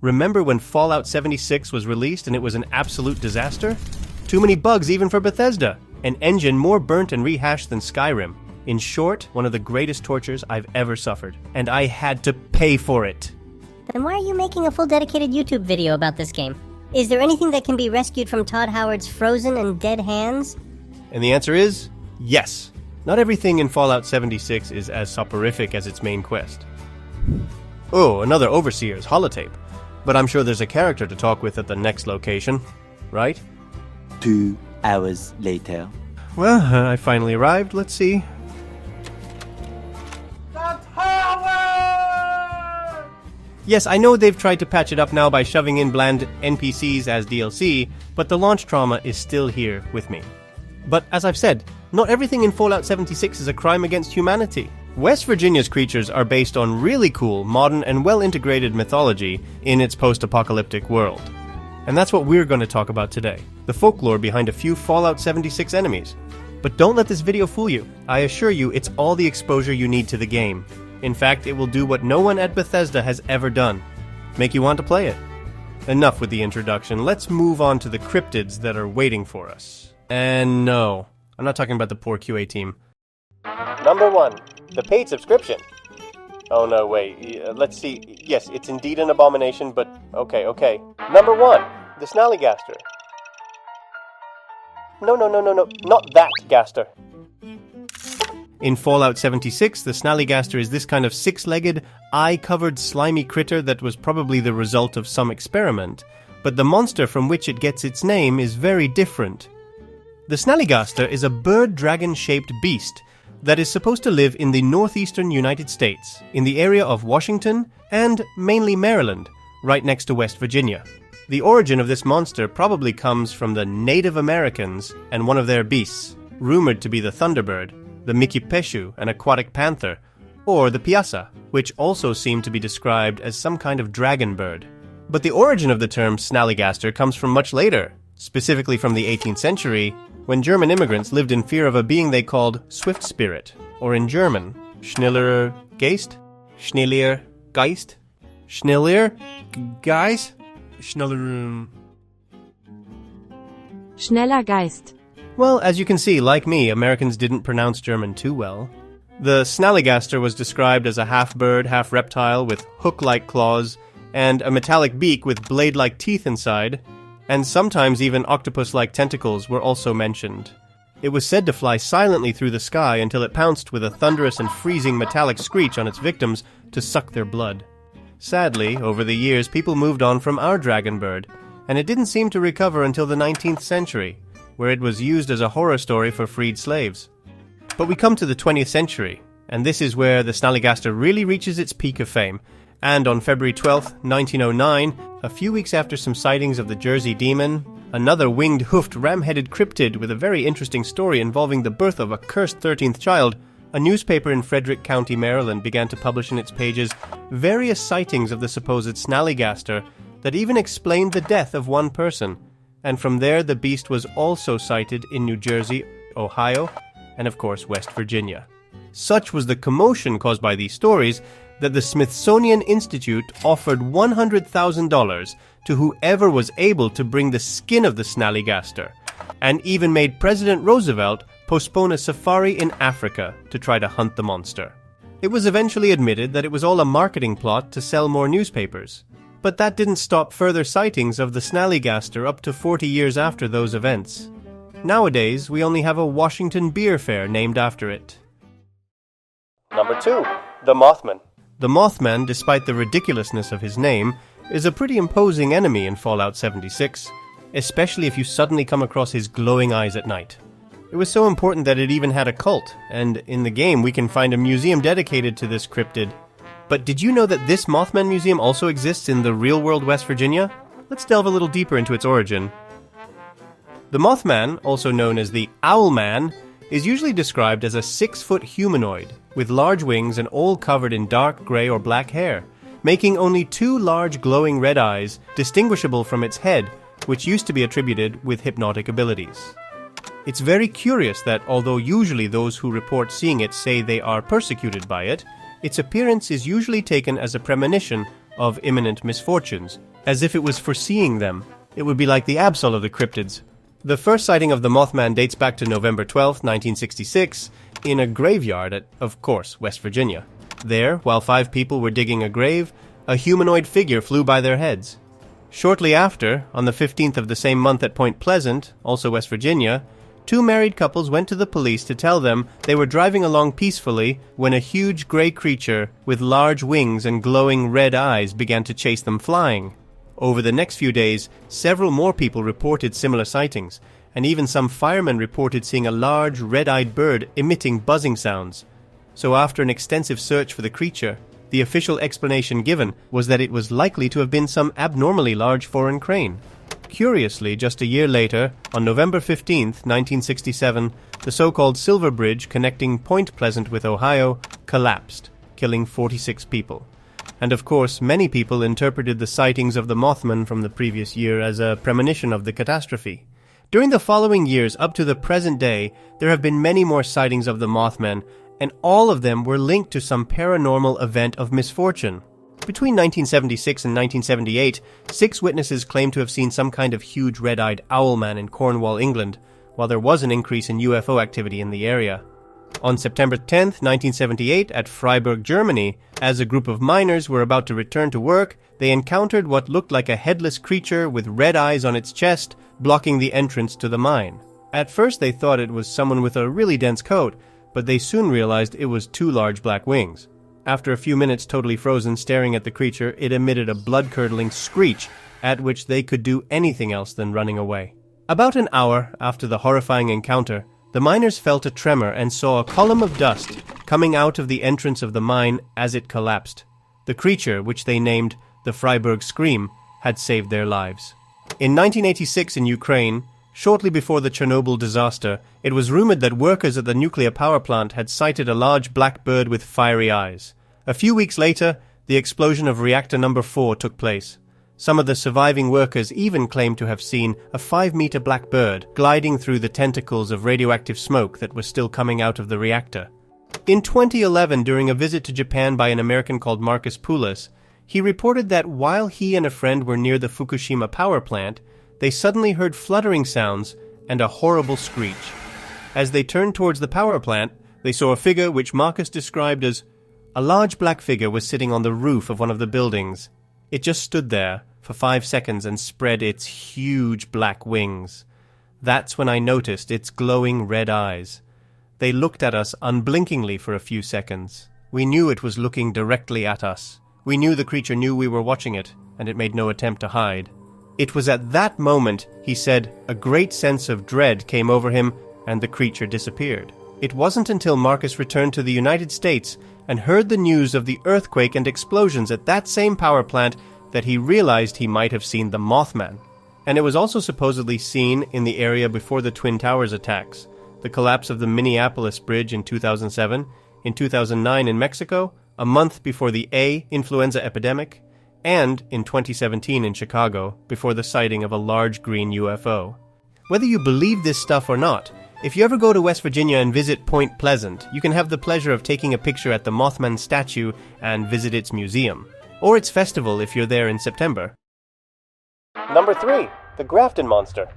Remember when Fallout 76 was released and it was an absolute disaster? Too many bugs even for Bethesda. An engine more burnt and rehashed than Skyrim. In short, one of the greatest tortures I've ever suffered. And I had to pay for it. Then why are you making a full dedicated YouTube video about this game? Is there anything that can be rescued from Todd Howard's frozen and dead hands? And the answer is yes. Not everything in Fallout 76 is as soporific as its main quest. Oh, another Overseer's holotape. But I'm sure there's a character to talk with at the next location, right? 2 hours later. Well, I finally arrived. Let's see. The tower! Yes, I know they've tried to patch it up now by shoving in bland NPCs as DLC, but the launch trauma is still here with me. But as I've said, not everything in Fallout 76 is a crime against humanity. West Virginia's creatures are based on really cool, modern, and well-integrated mythology in its post-apocalyptic world. And that's what we're going to talk about today, the folklore behind a few Fallout 76 enemies. But don't let this video fool you. I assure you it's all the exposure you need to the game. In fact, it will do what no one at Bethesda has ever done. Make you want to play it. Enough with the introduction, let's move on to the cryptids that are waiting for us. And no, I'm not talking about the poor QA team. Number 1, the paid subscription. Oh no, wait, let's see. Yes, it's indeed an abomination, but okay. Number 1, the Snallygaster. No, not that Gaster. In Fallout 76, the Snallygaster is this kind of 6-legged, eye-covered slimy critter that was probably the result of some experiment, but the monster from which it gets its name is very different. The Snallygaster is a bird-dragon-shaped beast that is supposed to live in the northeastern United States, in the area of Washington and mainly Maryland, right next to West Virginia. The origin of this monster probably comes from the Native Americans and one of their beasts, rumored to be the thunderbird, the Mikipeshu, an aquatic panther, or the piasa, which also seem to be described as some kind of dragon bird. But the origin of the term Snallygaster comes from much later, specifically from the 18th century, when German immigrants lived in fear of a being they called Swift Spirit, or in German, Schnellergeist? Schnelliergeist? Schnelliergeist? Schnellergeist. Well, as you can see, like me, Americans didn't pronounce German too well. The Snallygaster was described as a half-bird, half-reptile with hook-like claws and a metallic beak with blade-like teeth inside, and sometimes even octopus-like tentacles were also mentioned. It was said to fly silently through the sky until it pounced with a thunderous and freezing metallic screech on its victims to suck their blood. Sadly, over the years, people moved on from our dragon bird, and it didn't seem to recover until the 19th century, where it was used as a horror story for freed slaves. But we come to the 20th century, and this is where the Snallygaster really reaches its peak of fame. And on February 12th, 1909, a few weeks after some sightings of the Jersey Demon, another winged, hoofed, ram-headed cryptid with a very interesting story involving the birth of a cursed 13th child, a newspaper in Frederick County, Maryland began to publish in its pages various sightings of the supposed Snallygaster that even explained the death of one person. And from there, the beast was also sighted in New Jersey, Ohio, and of course West Virginia. Such was the commotion caused by these stories that the Smithsonian Institute offered $100,000 to whoever was able to bring the skin of the Snallygaster, and even made President Roosevelt postpone a safari in Africa to try to hunt the monster. It was eventually admitted that it was all a marketing plot to sell more newspapers, but that didn't stop further sightings of the Snallygaster up to 40 years after those events. Nowadays, we only have a Washington beer fair named after it. Number 2, the Mothman. The Mothman, despite the ridiculousness of his name, is a pretty imposing enemy in Fallout 76, especially if you suddenly come across his glowing eyes at night. It was so important that it even had a cult, and in the game we can find a museum dedicated to this cryptid. But did you know that this Mothman museum also exists in the real-world West Virginia? Let's delve a little deeper into its origin. The Mothman, also known as the Owlman, is usually described as a 6-foot humanoid, with large wings and all covered in dark grey or black hair, making only 2 large glowing red eyes distinguishable from its head, which used to be attributed with hypnotic abilities. It's very curious that although usually those who report seeing it say they are persecuted by it, its appearance is usually taken as a premonition of imminent misfortunes, as if it was foreseeing them. It would be like the Absol of the cryptids. The first sighting of the Mothman dates back to November 12, 1966, in a graveyard at, of course, West Virginia. There, while 5 people were digging a grave, a humanoid figure flew by their heads. Shortly after, on the 15th of the same month at Point Pleasant, also West Virginia, 2 married couples went to the police to tell them they were driving along peacefully when a huge gray creature with large wings and glowing red eyes began to chase them flying. Over the next few days, several more people reported similar sightings, and even some firemen reported seeing a large red-eyed bird emitting buzzing sounds. So after an extensive search for the creature, the official explanation given was that it was likely to have been some abnormally large foreign crane. Curiously, just a year later, on November 15, 1967, the so-called Silver Bridge connecting Point Pleasant with Ohio collapsed, killing 46 people. And of course, many people interpreted the sightings of the Mothman from the previous year as a premonition of the catastrophe. During the following years up to the present day, there have been many more sightings of the Mothman, and all of them were linked to some paranormal event of misfortune. Between 1976 and 1978, 6 witnesses claimed to have seen some kind of huge red-eyed owlman in Cornwall, England, while there was an increase in UFO activity in the area. On September 10, 1978, at Freiburg, Germany, as a group of miners were about to return to work, they encountered what looked like a headless creature with red eyes on its chest, blocking the entrance to the mine. At first they thought it was someone with a really dense coat, but they soon realized it was 2 large black wings. After a few minutes totally frozen staring at the creature, it emitted a blood-curdling screech, at which they could do anything else than running away. About an hour after the horrifying encounter, the miners felt a tremor and saw a column of dust coming out of the entrance of the mine as it collapsed. The creature, which they named the Freiburg Scream, had saved their lives. In 1986 in Ukraine, shortly before the Chernobyl disaster, it was rumored that workers at the nuclear power plant had sighted a large black bird with fiery eyes. A few weeks later, the explosion of reactor number 4 took place. Some of the surviving workers even claimed to have seen a 5-meter black bird gliding through the tentacles of radioactive smoke that was still coming out of the reactor. In 2011, during a visit to Japan by an American called Marcus Poulos, he reported that while he and a friend were near the Fukushima power plant, they suddenly heard fluttering sounds and a horrible screech. As they turned towards the power plant, they saw a figure which Marcus described as a large black figure was sitting on the roof of one of the buildings. It just stood there for 5 seconds and spread its huge black wings. That's when I noticed its glowing red eyes. They looked at us unblinkingly for a few seconds. We knew it was looking directly at us. We knew the creature knew we were watching it, and it made no attempt to hide. It was at that moment, he said, a great sense of dread came over him and the creature disappeared. It wasn't until Marcus returned to the United States and heard the news of the earthquake and explosions at that same power plant that he realized he might have seen the Mothman. And it was also supposedly seen in the area before the Twin Towers attacks, the collapse of the Minneapolis Bridge in 2007, in 2009 in Mexico, a month before the A influenza epidemic, and in 2017 in Chicago, before the sighting of a large green UFO. Whether you believe this stuff or not, if you ever go to West Virginia and visit Point Pleasant, you can have the pleasure of taking a picture at the Mothman statue and visit its museum. Or its festival if you're there in September. Number 3. The Grafton Monster.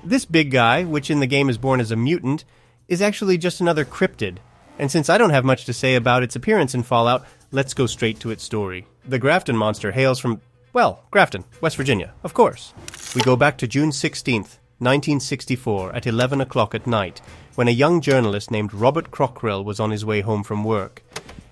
This big guy, which in the game is born as a mutant, is actually just another cryptid. And since I don't have much to say about its appearance in Fallout, let's go straight to its story. The Grafton Monster hails from, well, Grafton, West Virginia, of course. We go back to June 16th, 1964, at 11 o'clock at night, when a young journalist named Robert Cockrell was on his way home from work.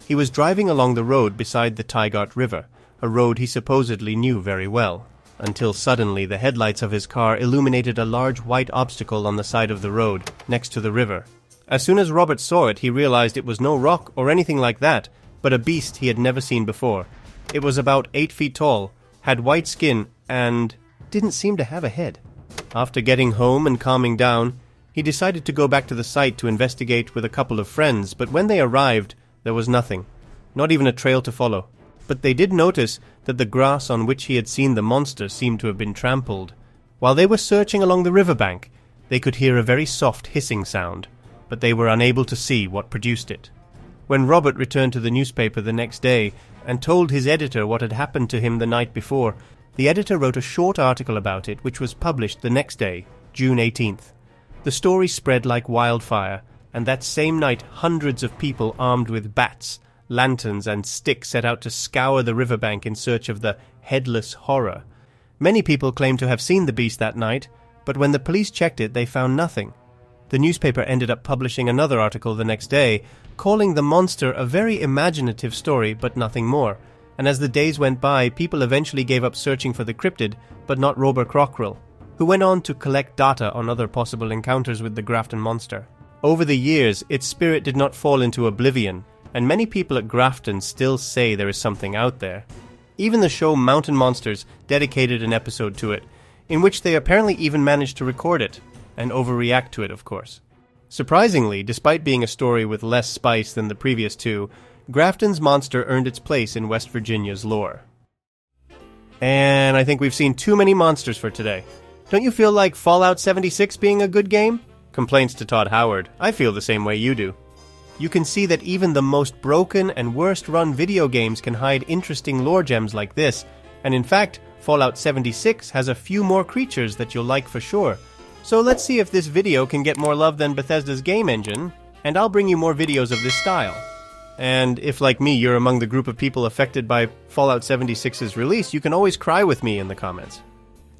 He was driving along the road beside the Tygart River, a road he supposedly knew very well, until suddenly the headlights of his car illuminated a large white obstacle on the side of the road, next to the river. As soon as Robert saw it, he realized it was no rock or anything like that, but a beast he had never seen before. It was about 8 feet tall, had white skin, and didn't seem to have a head. After getting home and calming down, he decided to go back to the site to investigate with a couple of friends, but when they arrived, there was nothing, not even a trail to follow. But they did notice that the grass on which he had seen the monster seemed to have been trampled. While they were searching along the riverbank, they could hear a very soft hissing sound, but they were unable to see what produced it. When Robert returned to the newspaper the next day, and told his editor what had happened to him the night before. The editor wrote a short article about it, which was published the next day, June 18th. The story spread like wildfire, and that same night hundreds of people armed with bats, lanterns, and sticks set out to scour the riverbank in search of the headless horror. Many people claimed to have seen the beast that night, but when the police checked it, they found nothing. The newspaper ended up publishing another article the next day, calling the monster a very imaginative story, but nothing more. And as the days went by, people eventually gave up searching for the cryptid, but not Robert Cockrell, who went on to collect data on other possible encounters with the Grafton Monster. Over the years, its spirit did not fall into oblivion, and many people at Grafton still say there is something out there. Even the show Mountain Monsters dedicated an episode to it, in which they apparently even managed to record it, and overreact to it, of course. Surprisingly, despite being a story with less spice than the previous two, Grafton's monster earned its place in West Virginia's lore. And I think we've seen too many monsters for today. Don't you feel like Fallout 76 being a good game? Complaints to Todd Howard. I feel the same way you do. You can see that even the most broken and worst-run video games can hide interesting lore gems like this, and in fact, Fallout 76 has a few more creatures that you'll like for sure. So let's see if this video can get more love than Bethesda's game engine, and I'll bring you more videos of this style. And if, like me, you're among the group of people affected by Fallout 76's release, you can always cry with me in the comments.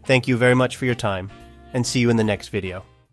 Thank you very much for your time, and see you in the next video.